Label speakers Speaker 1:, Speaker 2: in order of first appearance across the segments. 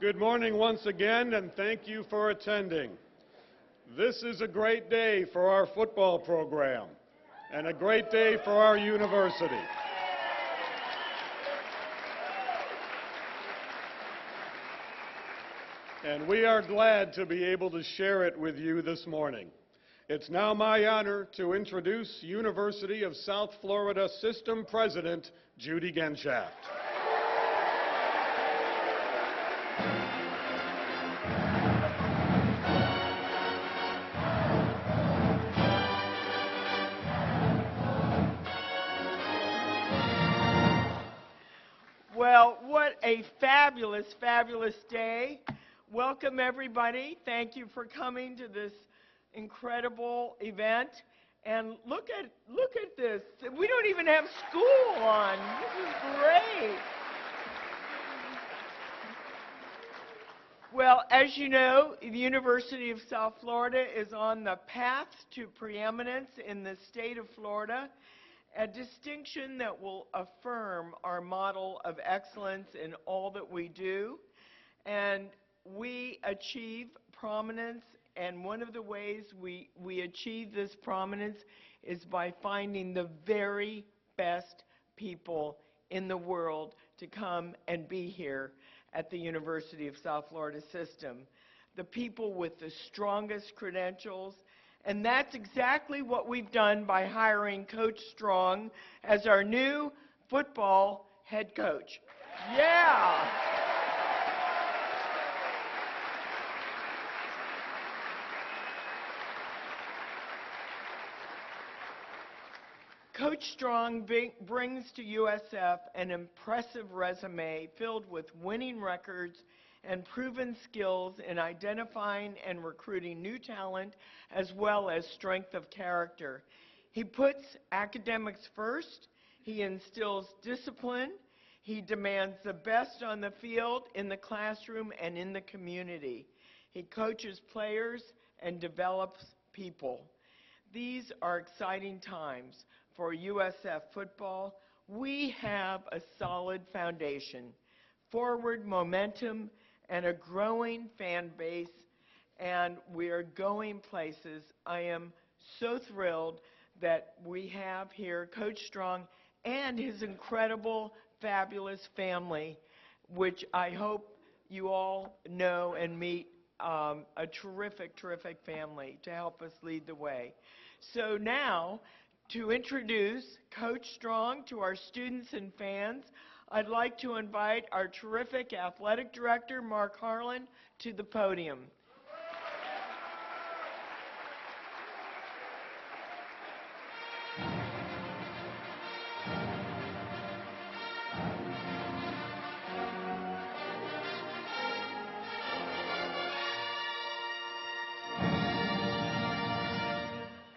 Speaker 1: Good morning once again, and thank you for attending. This is a great day for our football program and a great day for our university. And we are glad to be able to share it with you this morning. It's now my honor to introduce University of South Florida System President Judy Genshaft.
Speaker 2: Well, what a fabulous, fabulous day. Welcome, everybody. Thank you for coming to this incredible event. And look at this. We don't even have school on. This is great. Well, as you know, the University of South Florida is on the path to preeminence in the state of Florida, a distinction that will affirm our model of excellence in all that we do. And we achieve prominence, and one of the ways we achieve this prominence is by finding the very best people in the world to come and be here at the University of South Florida System. The people with the strongest credentials. And that's exactly what we've done by hiring Coach Strong as our new football head coach. Yeah! Coach Strong brings to USF an impressive resume filled with winning records and proven skills in identifying and recruiting new talent, as well as strength of character. He puts academics first. He instills discipline. He demands the best on the field, in the classroom, and in the community. He coaches players and develops people. These are exciting times for USF football. We have a solid foundation, forward momentum, and a growing fan base, and we are going places. I am so thrilled that we have here Coach Strong and his incredible, fabulous family, which I hope you all know and meet, a terrific, terrific family to help us lead the way. So now, to introduce Coach Strong to our students and fans, I'd like to invite our terrific athletic director, Mark Harlan, to the podium.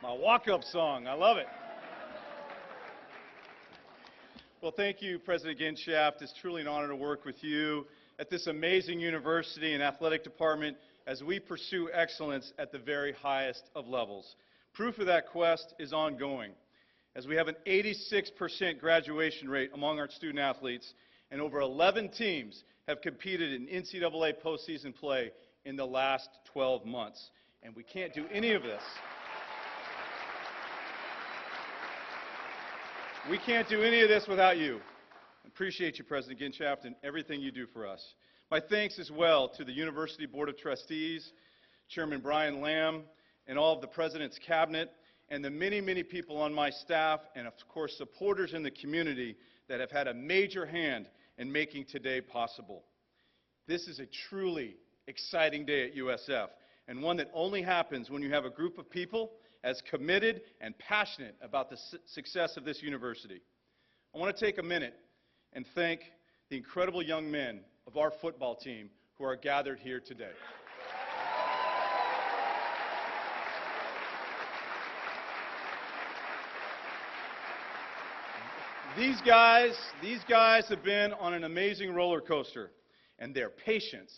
Speaker 3: My walk-up song, I love it. Well, thank you, President Genshaft. It's truly an honor to work with you at this amazing university and athletic department as we pursue excellence at the very highest of levels. Proof of that quest is ongoing, as we have an 86% graduation rate among our student athletes, and over 11 teams have competed in NCAA postseason play in the last 12 months. And we can't do any of this. We can't do any of this without you. I appreciate you, President Genshaft, and everything you do for us. My thanks as well to the University Board of Trustees, Chairman Brian Lamb, and all of the President's Cabinet, and the many, many people on my staff, and of course supporters in the community that have had a major hand in making today possible. This is a truly exciting day at USF, and one that only happens when you have a group of people as committed and passionate about the success of this university. I want to take a minute and thank the incredible young men of our football team who are gathered here today. These guys have been on an amazing roller coaster, and their patience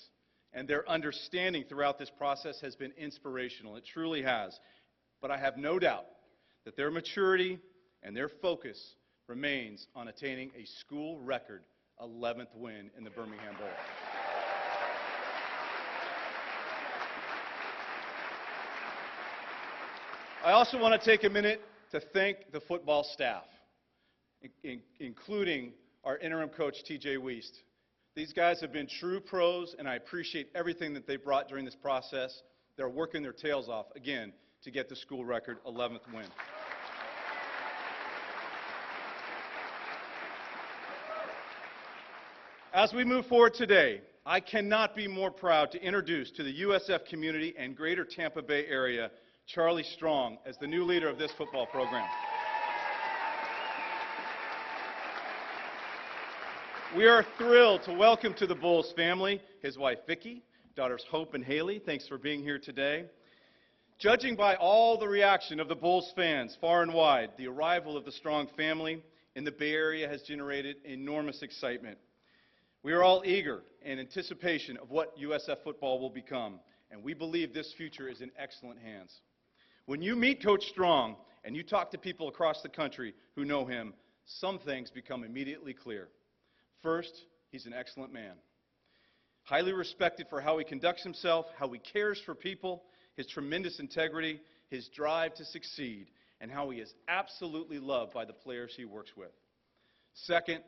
Speaker 3: and their understanding throughout this process has been inspirational. It truly has. But I have no doubt that their maturity and their focus remains on attaining a school record 11th win in the Birmingham Bowl. I also want to take a minute to thank the football staff, including our interim coach, T.J. Wiest. These guys have been true pros, and I appreciate everything that they brought during this process. They're working their tails off, again, to get the school record 11th win. As we move forward today, I cannot be more proud to introduce to the USF community and greater Tampa Bay area Charlie Strong as the new leader of this football program. We are thrilled to welcome to the Bulls family his wife Vicki, daughters Hope and Haley. Thanks for being here today. Judging by all the reaction of the Bulls fans far and wide, the arrival of the Strong family in the Bay Area has generated enormous excitement. We are all eager in anticipation of what USF football will become, and we believe this future is in excellent hands. When you meet Coach Strong and you talk to people across the country who know him, some things become immediately clear. First, he's an excellent man, highly respected for how he conducts himself, how he cares for people, his tremendous integrity, his drive to succeed, and how he is absolutely loved by the players he works with. Second,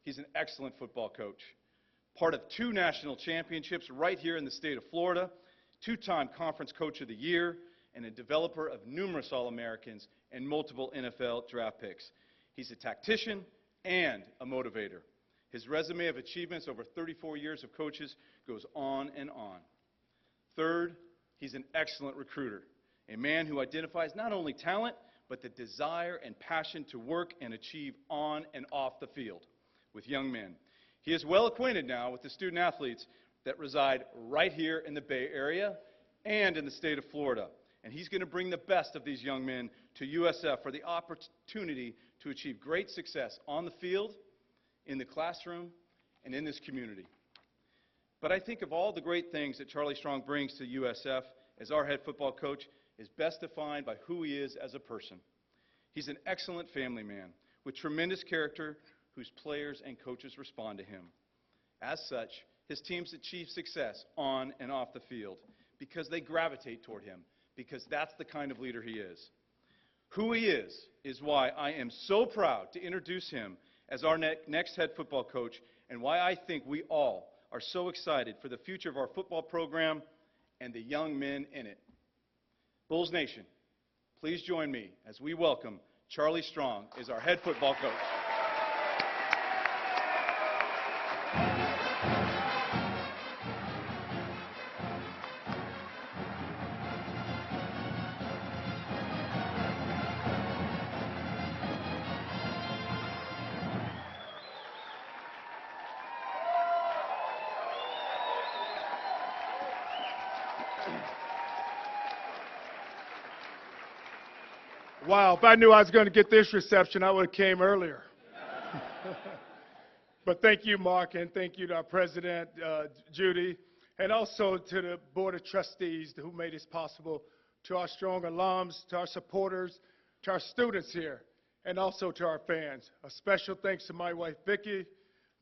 Speaker 3: he's an excellent football coach, part of 2 national championships right here in the state of Florida, 2-time Conference Coach of the Year, and a developer of numerous All-Americans and multiple NFL draft picks. He's a tactician and a motivator. His resume of achievements over 34 years of coaches goes on and on. Third, he's an excellent recruiter, a man who identifies not only talent, but the desire and passion to work and achieve on and off the field with young men. He is well acquainted now with the student athletes that reside right here in the Bay Area and in the state of Florida. And he's going to bring the best of these young men to USF for the opportunity to achieve great success on the field, in the classroom, and in this community. But I think of all the great things that Charlie Strong brings to USF as our head football coach is best defined by who he is as a person. He's an excellent family man with tremendous character whose players and coaches respond to him. As such, his teams achieve success on and off the field because they gravitate toward him, because that's the kind of leader he is. Who he is why I am so proud to introduce him as our next head football coach, and why I think we all are so excited for the future of our football program and the young men in it. Bulls Nation, please join me as we welcome Charlie Strong as our head football coach.
Speaker 4: Wow, if I knew I was going to get this reception, I would have came earlier. But thank you, Mark, and thank you to our president, Judy, and also to the Board of Trustees who made this possible, to our Strong alums, to our supporters, to our students here, and also to our fans. A special thanks to my wife, Vicki,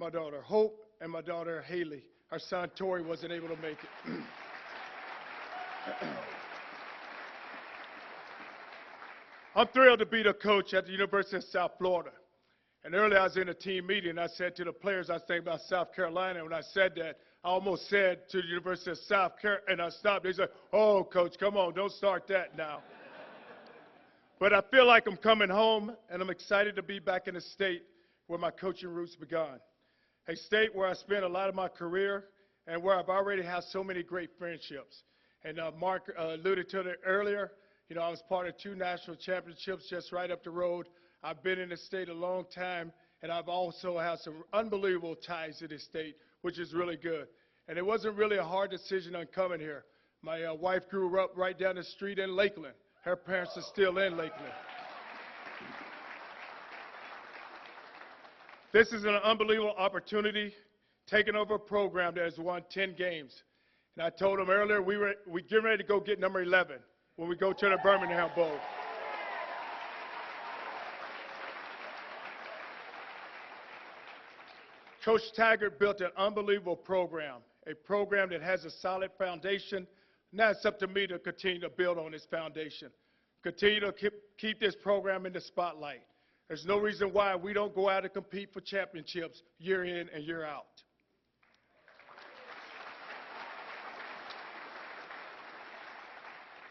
Speaker 4: my daughter, Hope, and my daughter, Haley. Our son, Tori, wasn't able to make it. I'm thrilled to be the coach at the University of South Florida. And earlier I was in a team meeting, and I said to the players, I was thinking about South Carolina, and when I said that, I almost said to the University of South Carolina, and I stopped. They said, oh, Coach, come on, don't start that now. But I feel like I'm coming home, and I'm excited to be back in the state where my coaching roots began. A state where I spent a lot of my career and where I've already had so many great friendships. And Mark alluded to it earlier. You know, I was part of 2 national championships just right up the road. I've been in the state a long time, and I've also had some unbelievable ties to this state, which is really good. And it wasn't really a hard decision on coming here. My wife grew up right down the street in Lakeland. Her parents are still in Lakeland. This is an unbelievable opportunity, taking over a program that has won 10 games. And I told them earlier, we're getting ready to go get number 11 when we go to the Birmingham Bowl. Coach Taggart built an unbelievable program, a program that has a solid foundation. Now it's up to me to continue to build on this foundation. Continue to keep this program in the spotlight. There's no reason why we don't go out and compete for championships year in and year out.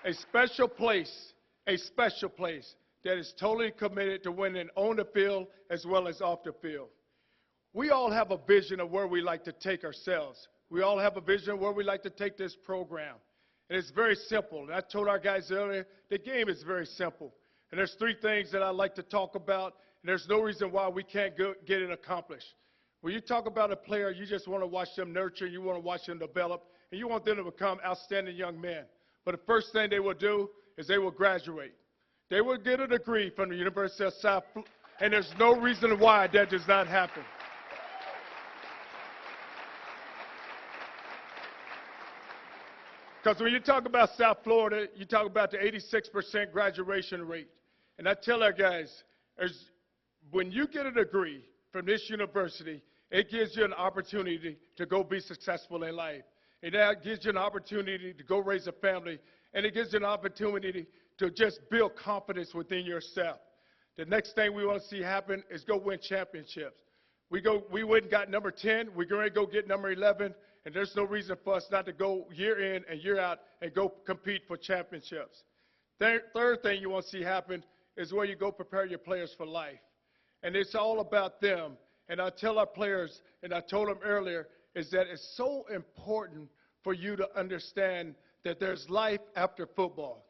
Speaker 4: A special place that is totally committed to winning on the field as well as off the field. We all have a vision of where we like to take ourselves. We all have a vision of where we like to take this program. And it's very simple. And I told our guys earlier, the game is very simple. And there's three things that I like to talk about, and there's no reason why we can't get it accomplished. When you talk about a player, you just want to watch them nurture, you want to watch them develop, and you want them to become outstanding young men. But the first thing they will do is they will graduate. They will get a degree from the University of South Florida, and there's no reason why that does not happen. Because when you talk about South Florida, you talk about the 86% graduation rate. And I tell our guys, when you get a degree from this university, it gives you an opportunity to go be successful in life. And that gives you an opportunity to go raise a family. And it gives you an opportunity to just build confidence within yourself. The next thing we want to see happen is go win championships. We went and got number 10. We're going to go get number 11. And there's no reason for us not to go year in and year out and go compete for championships. Third thing you want to see happen is where you go prepare your players for life. And it's all about them. And I tell our players, and I told them earlier, is that it's so important for you to understand that there's life after football.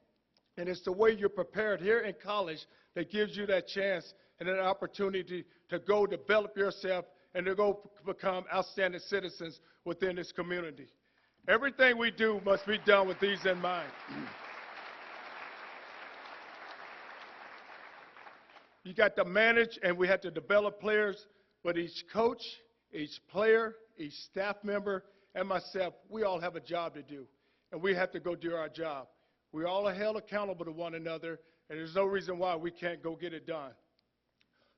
Speaker 4: And it's the way you're prepared here in college that gives you that chance and an opportunity to go develop yourself and to go become outstanding citizens within this community. Everything we do must be done with these in mind. You got to manage and we have to develop players, but each coach, each player, each staff member, and myself, we all have a job to do, and we have to go do our job. We all are held accountable to one another, and there's no reason why we can't go get it done.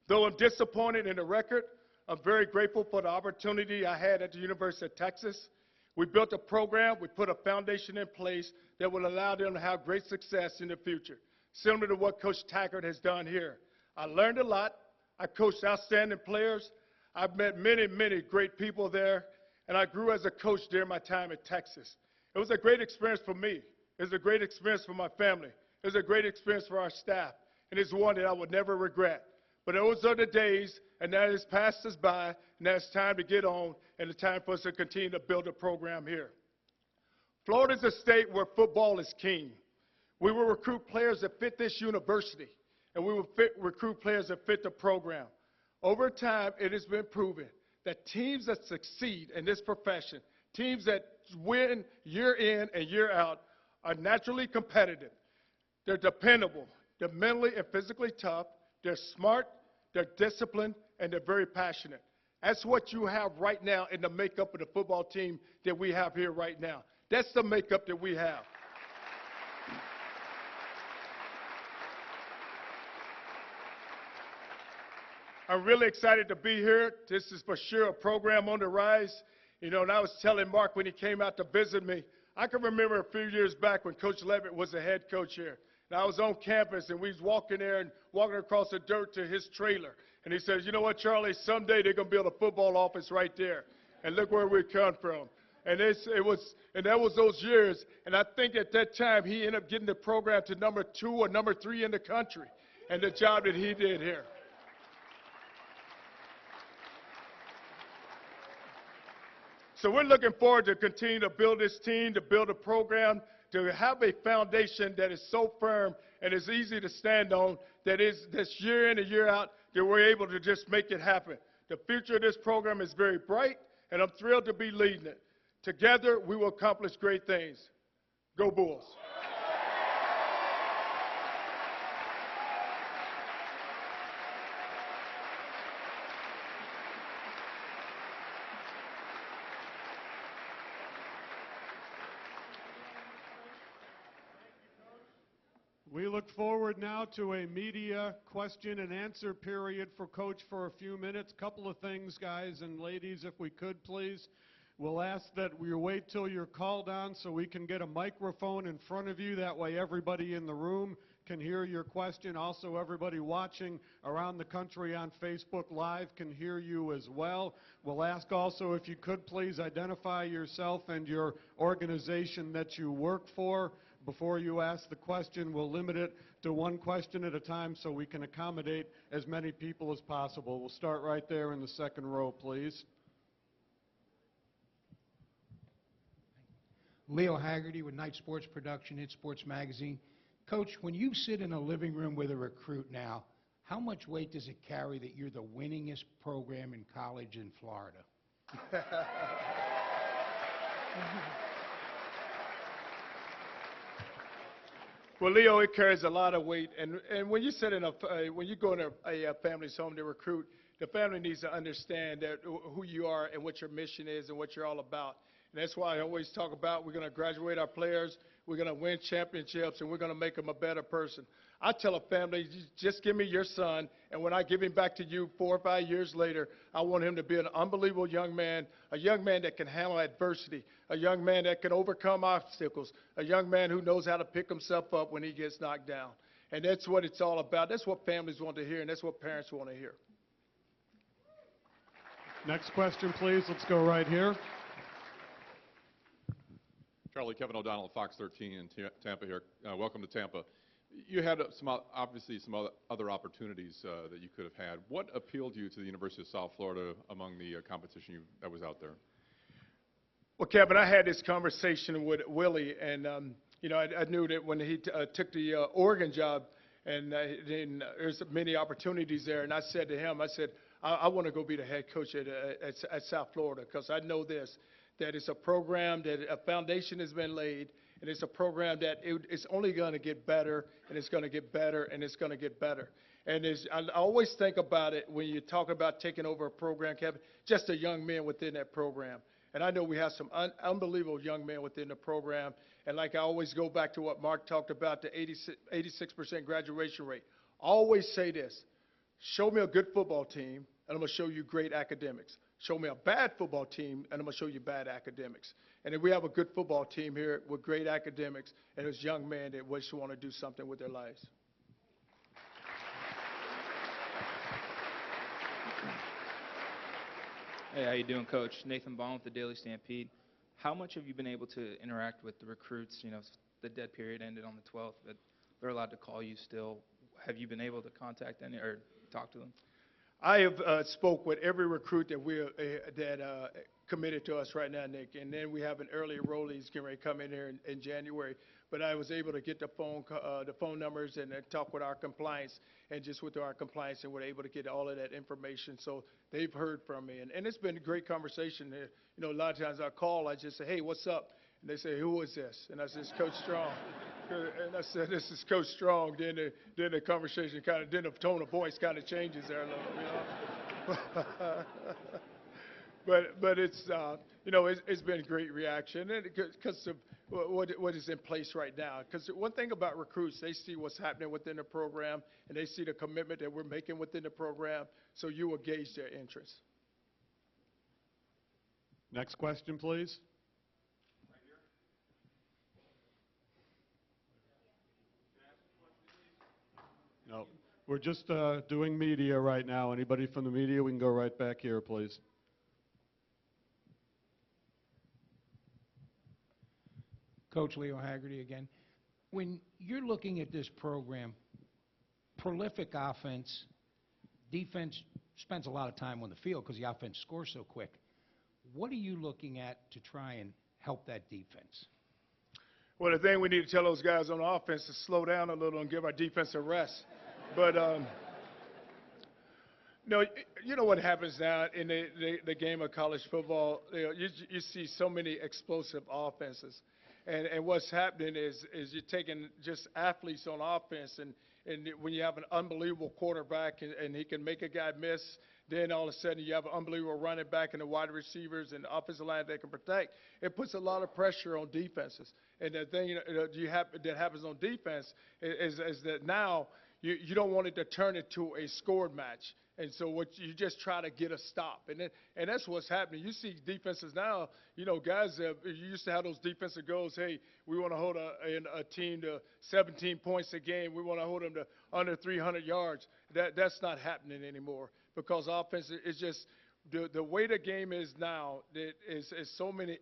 Speaker 4: Though I'm disappointed in the record, I'm very grateful for the opportunity I had at the University of Texas. We built a program, we put a foundation in place that will allow them to have great success in the future, similar to what Coach Taggart has done here. I learned a lot. I coached outstanding players. I've met many, many great people there, and I grew as a coach during my time at Texas. It was a great experience for me. It was a great experience for my family. It was a great experience for our staff, and it's one that I would never regret. But those are the days, and that has passed us by, and now it's time to get on, and it's time for us to continue to build a program here. Florida is a state where football is king. We will recruit players that fit this university, and we will recruit players that fit the program. Over time, it has been proven that teams that succeed in this profession, teams that win year in and year out, are naturally competitive. They're dependable. They're mentally and physically tough. They're smart, they're disciplined, and they're very passionate. That's what you have right now in the makeup of the football team that we have here right now. That's the makeup that we have. I'm really excited to be here. This is for sure a program on the rise. You know, and I was telling Mark when he came out to visit me, I can remember a few years back when Coach Levitt was the head coach here. And I was on campus, and we was walking there and walking across the dirt to his trailer. And he says, you know what, Charlie, someday they're going to build a football office right there. And look where we come from. And that was those years. And I think at that time he ended up getting the program to number 2 or number 3 in the country. And the job that he did here. So we're looking forward to continue to build this team, to build a program, to have a foundation that is so firm and is easy to stand on, that is this year in and year out, that we're able to just make it happen. The future of this program is very bright, and I'm thrilled to be leading it. Together, we will accomplish great things. Go Bulls.
Speaker 1: We look forward now to a media question and answer period for Coach for a few minutes. Couple of things, guys and ladies, if we could, please. We'll ask that you wait till you're called on so we can get a microphone in front of you. That way everybody in the room can hear your question. Also, everybody watching around the country on Facebook Live can hear you as well. We'll ask also if you could please identify yourself and your organization that you work for. Before you ask the question, we'll limit it to one question at a time so we can accommodate as many people as possible. We'll start right there in the second row, please.
Speaker 5: Leo Haggerty with Night Sports Production, Hit Sports Magazine. Coach, when you sit in a living room with a recruit now, how much weight does it carry that you're the winningest program in college in Florida?
Speaker 4: Well, Leo, it carries a lot of weight, and when you sit in when you go in a family's home to recruit, the family needs to understand that who you are and what your mission is and what you're all about. And that's why I always talk about we're going to graduate our players, we're going to win championships, and we're going to make them a better person. I tell a family, just give me your son, and when I give him back to you 4 or 5 years later, I want him to be an unbelievable young man, a young man that can handle adversity, a young man that can overcome obstacles, a young man who knows how to pick himself up when he gets knocked down. And that's what it's all about. That's what families want to hear, and that's what parents want to hear.
Speaker 1: Next question, please. Let's go right here.
Speaker 6: Charlie, Kevin O'Donnell at Fox 13 in Tampa here. Welcome to Tampa. You had obviously some other opportunities that you could have had. What appealed you to the University of South Florida among the competition that was out there?
Speaker 4: Well, Kevin, I had this conversation with Willie, and I knew that when he took the Oregon job, and then there's many opportunities there, and I said to him, I want to go be the head coach at South Florida because I know this, that it's a program that a foundation has been laid, and it's a program that it's only going to get better, and it's going to get better, and it's going to get better. And I always think about it when you talk about taking over a program, Kevin, just the young men within that program. And I know we have some unbelievable young men within the program. And like I always go back to what Mark talked about, the 86% graduation rate. I always say this, show me a good football team, and I'm going to show you great academics. Show me a bad football team, and I'm going to show you bad academics. And if we have a good football team here with great academics and those young men that just want to do something with their lives.
Speaker 7: Hey, how you doing, Coach? Nathan Baum with the Daily Stampede. How much have you been able to interact with the recruits? You know, the dead period ended on the 12th, but they're allowed to call you still. Have you been able to contact any or talk to them?
Speaker 4: I have spoke with every recruit that committed to us right now, Nick, and then we have an early enrollee getting ready to come in here in January. But I was able to get the phone numbers and talk with our compliance and just with our compliance, and we're able to get all of that information. So they've heard from me, and it's been a great conversation. You know, a lot of times I call, I just say, hey, what's up? And they say, who is this? And I said, it's Coach Strong. And I said, this is Coach Strong. Then the conversation then the tone of voice kind of changes there a little, you know. but it's, it's been a great reaction because of what is in place right now. Because one thing about recruits, they see what's happening within the program, and they see the commitment that we're making within the program, so you will gauge their interest.
Speaker 1: Next question, please. No, we're just doing media right now. Anybody from the media, we can go right back here, please.
Speaker 5: Coach Leo Haggerty again. When you're looking at this program, prolific offense, defense spends a lot of time on the field because the offense scores so quick. What are you looking at to try and help that defense?
Speaker 4: Well, the thing we need to tell those guys on offense is slow down a little and give our defense a rest. But, no, you know what happens now in the game of college football? You see so many explosive offenses. And what's happening is you're taking just athletes on offense, and when you have an unbelievable quarterback and he can make a guy miss, then all of a sudden you have an unbelievable running back and the wide receivers and the offensive line that can protect. It puts a lot of pressure on defenses. And the thing that happens on defense is that now you don't want it to turn into a scored match. And so what you just try to get a stop, and that's what's happening. You see defenses now, guys, you used to have those defensive goals. Hey, we want to hold a team to 17 points a game. We want to hold them to under 300 yards. That's not happening anymore because offense is just the way the game is now. Is so many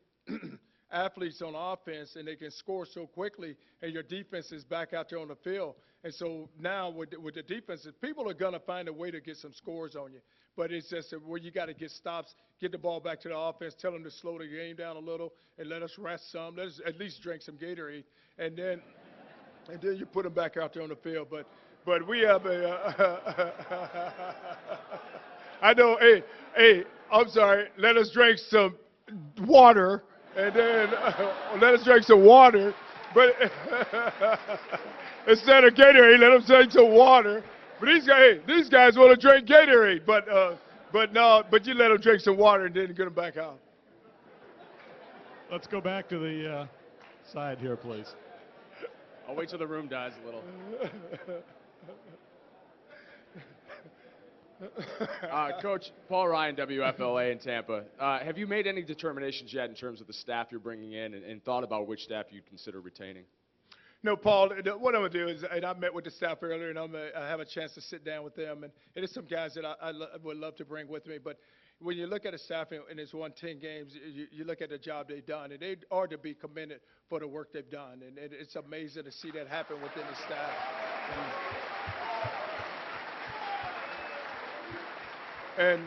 Speaker 4: athletes on offense, and they can score so quickly, and your defense is back out there on the field. And so now with the defenses, people are going to find a way to get some scores on you. But it's just where you got to get stops, get the ball back to the offense, tell them to slow the game down a little, and let us rest some. Let us at least drink some Gatorade, and then you put them back out there on the field. But we have I know. Hey, I'm sorry. Let us drink some water, and then let us drink some water. But instead of Gatorade, let them drink some water. But these guys want to drink Gatorade. But you let them drink some water and then get them back out.
Speaker 1: Let's go back to the side here, please.
Speaker 8: I'll wait till the room dies a little. Coach, Paul Ryan, WFLA in Tampa. Have you made any determinations yet in terms of the staff you're bringing in and thought about which staff you'd consider retaining?
Speaker 4: No, Paul, what I'm going to do is, and I met with the staff earlier, and I have a chance to sit down with them. And there's some guys that I would love to bring with me. But when you look at a staff and it's won 10 games, you look at the job they've done, and they are to be commended for the work they've done. And it's amazing to see that happen within the staff. And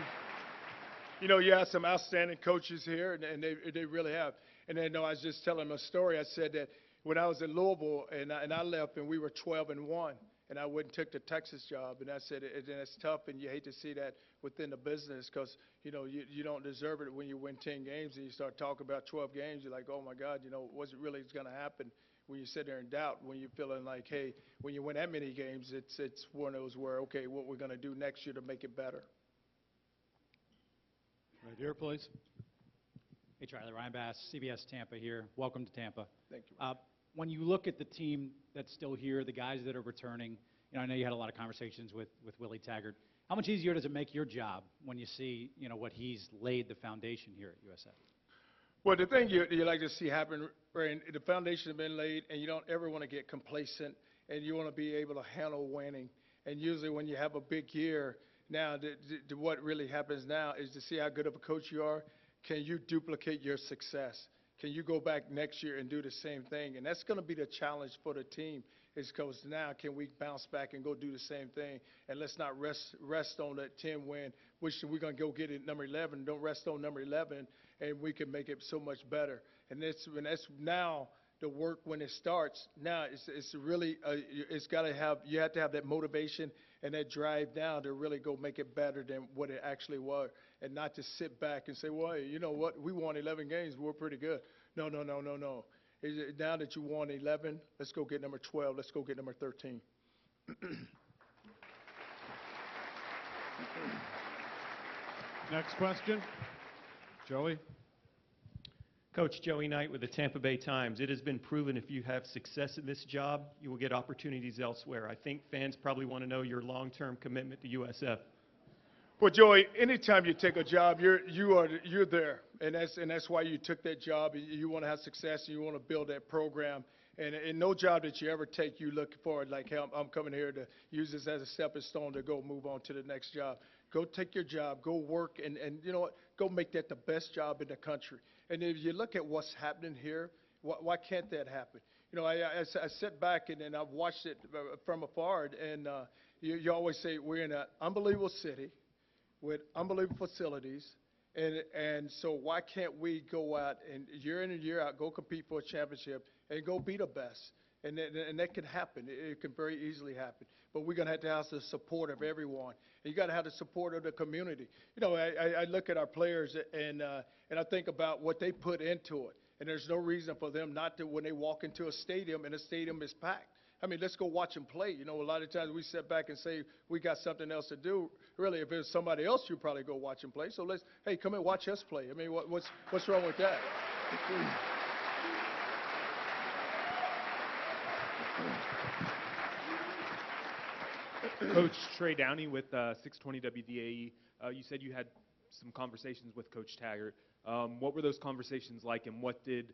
Speaker 4: you have some outstanding coaches here, and they really have. And then, I was just telling them a story. I said that when I was in Louisville and I left and we were 12-1, and I went and took the Texas job, and I said it's tough, and you hate to see that within the business because you don't deserve it when you win 10 games and you start talking about 12 games. You're like, oh my God, what's it really going to happen? When you sit there in doubt, when you're feeling like, hey, when you win that many games, it's one of those where, okay, what we're going to do next year to make it better.
Speaker 1: Right here, please.
Speaker 9: Hey, Charlie, Ryan Bass, CBS Tampa here. Welcome to Tampa.
Speaker 4: Thank you.
Speaker 9: When you look at the team that's still here, the guys that are returning, I know you had a lot of conversations with Willie Taggart. How much easier does it make your job when you see, what he's laid the foundation here at USF?
Speaker 4: Well, the thing you like to see happen, Ray, the foundation has been laid, and you don't ever want to get complacent, and you want to be able to handle winning. And usually when you have a big year, now what really happens now is to see how good of a coach you are. Can you duplicate your success? Can you go back next year and do the same thing? And that's going to be the challenge for the team is because now can we bounce back and go do the same thing? And let's not rest on that 10 win, which we're going to go get it number 11. Don't rest on number 11, and we can make it so much better. And that's now the work when it starts. Now it's really it's got to have you have to have that motivation and that drive now to really go make it better than what it actually was, and not to sit back and say, well, hey, you know what, we won 11 games, we're pretty good. No. Now that you won 11, let's go get number 12. Let's go get number 13.
Speaker 1: Next question. Joey.
Speaker 10: Coach Joey Knight with the Tampa Bay Times. It has been proven if you have success in this job, you will get opportunities elsewhere. I think fans probably want to know your long-term commitment to USF.
Speaker 4: Well, Joey, anytime you take a job, you're there, and that's why you took that job. You want to have success, and you want to build that program. And in no job that you ever take, you look forward like, hey, I'm coming here to use this as a stepping stone to go move on to the next job. Go take your job, go work, and you know what? Go make that the best job in the country. And if you look at what's happening here, why can't that happen? I sit back and I've watched it from afar, and you always say we're in an unbelievable city with unbelievable facilities, and so why can't we go out and year in and year out go compete for a championship and go be the best? And that can happen. It can very easily happen. But we're going to have the support of everyone. And you got to have the support of the community. I look at our players and I think about what they put into it. And there's no reason for them not to, when they walk into a stadium and the stadium is packed. I mean, let's go watch them play. A lot of times we sit back and say we got something else to do. Really, if it was somebody else, you'd probably go watch them play. So hey, come and watch us play. I mean, what's wrong with that?
Speaker 11: Coach Trey Downey with 620 WDAE. You said you had some conversations with Coach Taggart. What were those conversations like, and what he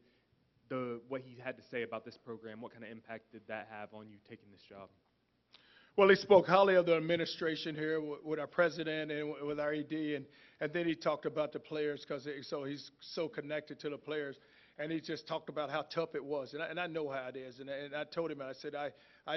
Speaker 11: had to say about this program? What kind of impact did that have on you taking this job?
Speaker 4: Well, he spoke highly of the administration here with our president and with our ED, and then he talked about the players so he's so connected to the players, and he just talked about how tough it was, and I know how it is, and I told him, I said,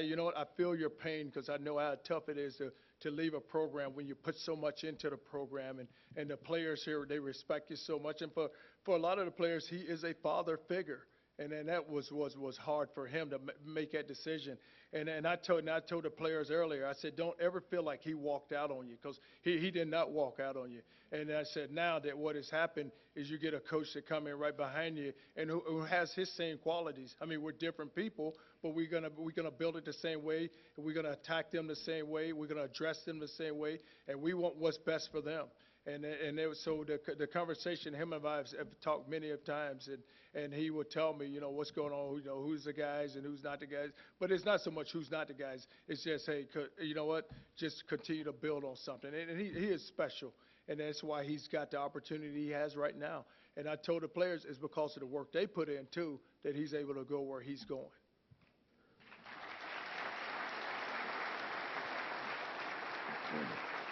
Speaker 4: you know what, I feel your pain because I know how tough it is to leave a program when you put so much into the program, and the players here, they respect you so much, and for a lot of the players, he is a father figure. And then that was hard for him to make that decision. And I told the players earlier, I said, don't ever feel like he walked out on you, because he did not walk out on you. And I said, now that what has happened is you get a coach to come in right behind you and who has his same qualities. I mean, we're different people, but we're gonna build it the same way, and we're gonna attack them the same way, we're gonna address them the same way, and we want what's best for them. So the conversation, him and I have talked many of times, and he would tell me, you know, what's going on, you know, who's the guys and who's not the guys. But it's not so much who's not the guys. It's just, hey, you know what, just continue to build on something. And he is special, and that's why he's got the opportunity he has right now. And I told the players it's because of the work they put in, too, that he's able to go where he's going.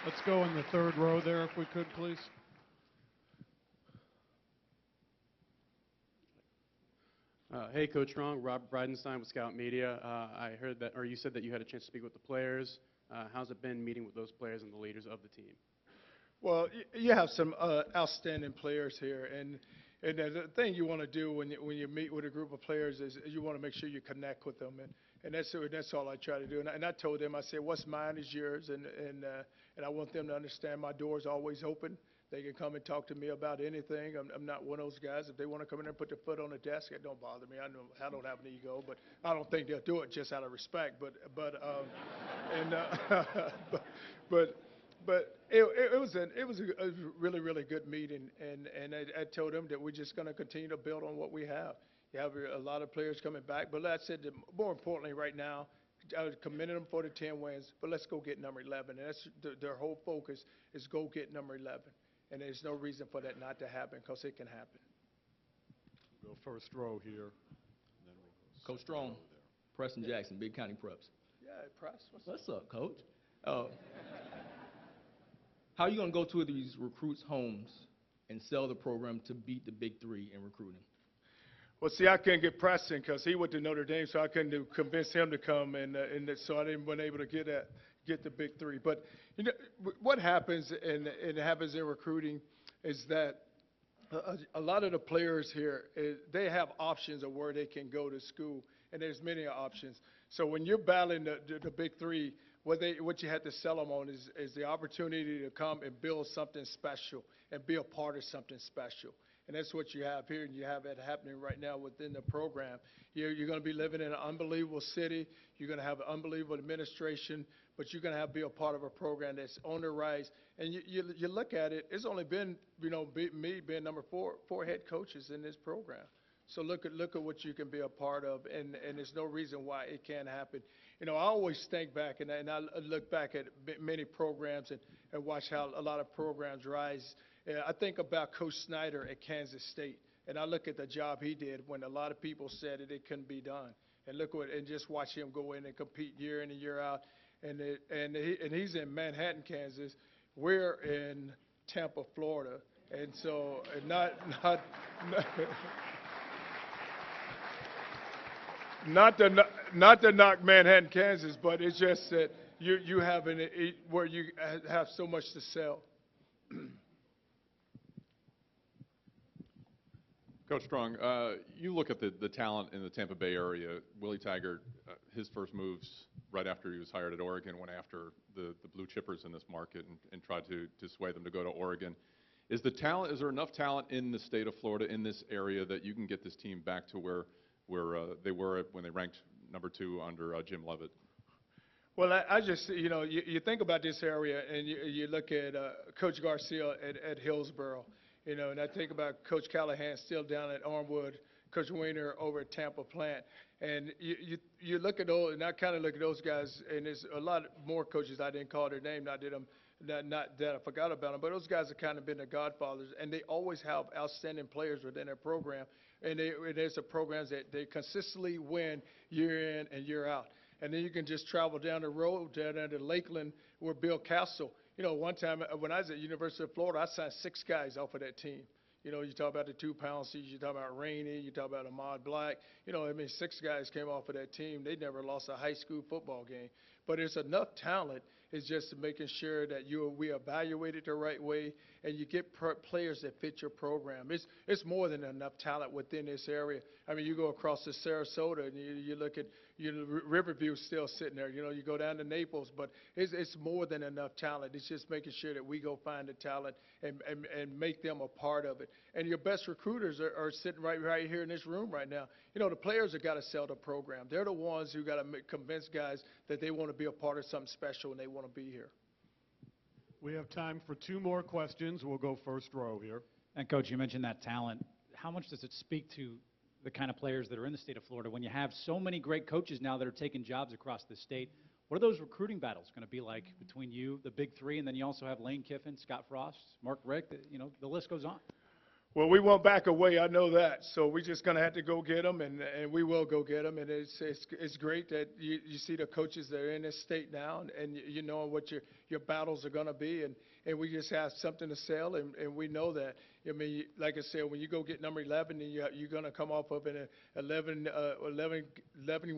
Speaker 1: Let's go in the third row there, if we could, please.
Speaker 12: Hey, Coach Strong, Rob Bridenstine with Scout Media. I heard that, or you said that you had a chance to speak with the players. How's it been meeting with those players and the leaders of the team?
Speaker 4: Well, you have some outstanding players here, and the thing you want to do when you meet with a group of players is you want to make sure you connect with them, and that's all I try to do. And I told them, I said, what's mine is yours, and I want them to understand my door's always open. They can come and talk to me about anything. I'm not one of those guys. If they want to come in there and put their foot on the desk, it don't bother me. I know I don't have an ego, but I don't think they'll do it just out of respect. But it was a really, really good meeting, and I told them that we're just going to continue to build on what we have. You have a lot of players coming back, but like I said, more importantly right now, I commended them for the 10 wins, but let's go get number 11. And that's their whole focus is go get number 11. And there's no reason for that not to happen, because it can happen.
Speaker 1: We'll go first row here.
Speaker 13: Coach Strong, Preston Jackson, Big County Preps.
Speaker 4: Yeah, Press.
Speaker 13: What's up, Coach? How are you going to go to these recruits' homes and sell the program to beat the Big Three in recruiting?
Speaker 4: Well, see, I couldn't get Preston because he went to Notre Dame, so I couldn't convince him to come, and so I didn't been able to get the Big Three. But you know what happens, and it happens in recruiting, is that a lot of the players here, they have options of where they can go to school, and there's many options. So when you're battling the Big Three, what you have to sell them on is the opportunity to come and build something special and be a part of something special. And that's what you have here, and you have it happening right now within the program. You're going to be living in an unbelievable city. You're going to have an unbelievable administration, but you're going to be a part of a program that's on the rise. And you look at it, it's only been, you know, me being number four head coaches in this program. So look at what you can be a part of, and there's no reason why it can't happen. You know, I always think back, and I look back at many programs and watch how a lot of programs rise. I think about Coach Snyder at Kansas State, and I look at the job he did when a lot of people said it couldn't be done. And just watch him go in and compete year in and year out. And he's in Manhattan, Kansas. We're in Tampa, Florida, and so not to knock Manhattan, Kansas, but it's just that you have where you have so much to sell.
Speaker 6: Coach Strong, you look at the talent in the Tampa Bay area. Willie Taggart, his first moves right after he was hired at Oregon went after the blue chippers in this market and tried to sway them to go to Oregon. Is there enough talent in the state of Florida, in this area, that you can get this team back to where they were when they ranked number 2 under Jim Leavitt?
Speaker 4: Well, I just, you know, you think about this area, and you look at Coach Garcia at Hillsborough. You know, and I think about Coach Callahan still down at Armwood, Coach Weiner over at Tampa plant. And you look at those, and I kind of look at those guys, and there's a lot more coaches I didn't call their name, not that I forgot about them, but those guys have kind of been the godfathers, and they always have outstanding players within their program, and there's a programs that they consistently win year in and year out. And then you can just travel down the road down to Lakeland where Bill Castle. You know, one time when I was at University of Florida, I signed 6 guys off of that team. You know, you talk about the 2-pound-seeds, you talk about Rainey, you talk about Ahmad Black. You know, I mean, 6 guys came off of that team. They never lost a high school football game. But there's enough talent. It's just making sure that we evaluate it the right way and you get players that fit your program. It's more than enough talent within this area. I mean, you go across to Sarasota and you look at Riverview still sitting there. You know, you go down to Naples, but it's more than enough talent. It's just making sure that we go find the talent and make them a part of it. And your best recruiters are sitting right here in this room right now. You know, the players have got to sell the program. They're the ones who got to convince guys that they want to be a part of something special and they want to be here.
Speaker 1: We have time for 2 more questions. We'll go first row here.
Speaker 9: And, Coach, you mentioned that talent. How much does it speak to the kind of players that are in the state of Florida when you have so many great coaches now that are taking jobs across the state? What are those recruiting battles going to be like between you, the big 3, and then you also have Lane Kiffin, Scott Frost, Mark Rick, you know, the list goes on.
Speaker 4: Well, we won't back away. I know that. So we're just going to have to go get them, and we will go get them. And it's great that you see the coaches that are in this state now, and you know what your battles are going to be. And we just have something to sell, and we know that. I mean, like I said, when you go get number 11, and you're going to come off of an 11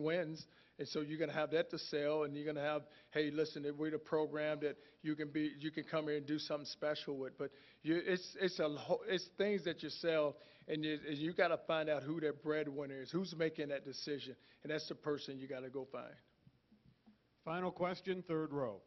Speaker 4: wins. And so you're going to have that to sell, and you're going to have, hey, listen, we're the program that you can come here and do something special with. But it's things that you sell, and you got to find out who that breadwinner is, who's making that decision, and that's the person you got to go find.
Speaker 1: Final question, 3rd row.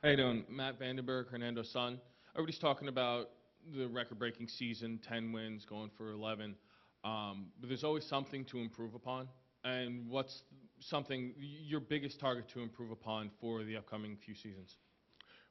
Speaker 14: How you doing? Matt Vandenberg, Hernando's son. Everybody's talking about the record-breaking season, 10 wins, going for 11. But there's always something to improve upon. And what's something, your biggest target to improve upon for the upcoming few seasons?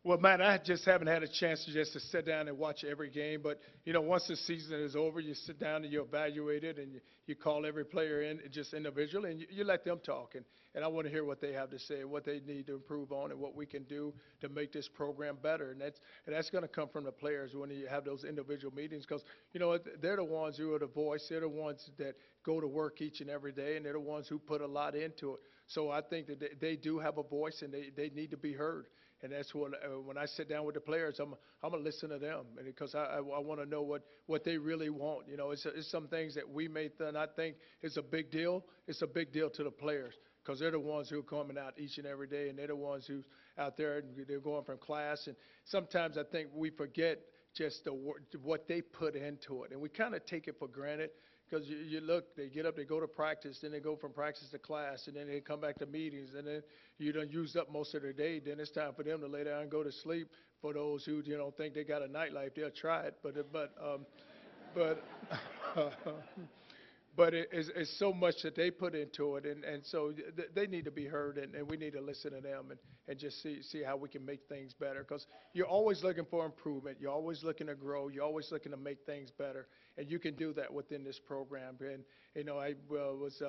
Speaker 4: Well, Matt, I just haven't had a chance to sit down and watch every game. But, you know, once the season is over, you sit down and you evaluate it, and you call every player in just individually, and you let them talk. And I want to hear what they have to say, what they need to improve on, and what we can do to make this program better. And that's going to come from the players when you have those individual meetings, because, you know, they're the ones who are the voice. They're the ones that go to work each and every day, and they're the ones who put a lot into it. So I think that they do have a voice, and they need to be heard. And that's when I sit down with the players, I'm going to listen to them, because I want to know what they really want. You know, it's some things that we may not think is a big deal. It's a big deal to the players, because they're the ones who are coming out each and every day, and they're the ones who's out there, and they're going from class. And sometimes I think we forget just what they put into it, and we kind of take it for granted. Because you look, they get up, they go to practice, then they go from practice to class, and then they come back to meetings, and then you done used up most of their day. Then it's time for them to lay down and go to sleep. For those who think they got a nightlife, they'll try it, but it's so much that they put into it, and so they need to be heard, and we need to listen to them and just see how we can make things better. Because you're always looking for improvement. You're always looking to grow. You're always looking to make things better, and you can do that within this program. And, you know, I was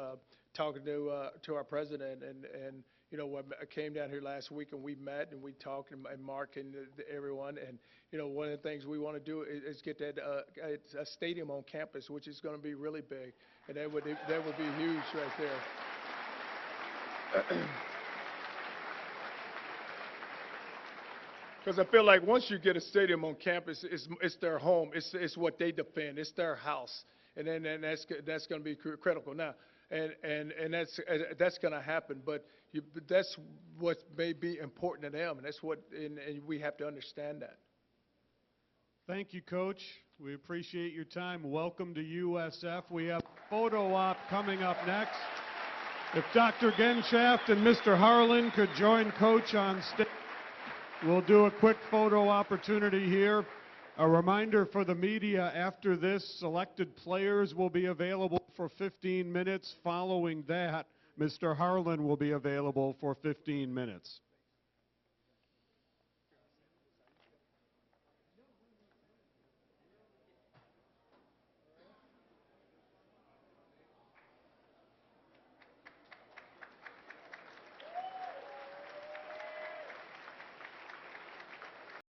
Speaker 4: talking to our president, and you know, when I came down here last week, and we met, and we talked, and Mark and everyone, and, you know, one of the things we want to do is get that a stadium on campus, which is going to be really big, and that would be huge right there. Because I feel like once you get a stadium on campus, it's their home. It's what they defend. It's their house, and then that's going to be critical now. And that's going to happen, but that's what may be important to them, and that's what and we have to understand that.
Speaker 1: Thank you, Coach. We appreciate your time. Welcome to USF. We have a photo op coming up next. If Dr. Genshaft and Mr. Harlan could join Coach on stage, we'll do a quick photo opportunity here. A reminder for the media, after this, selected players will be available for 15 minutes. Following that, Mr. Harlan will be available for 15 minutes.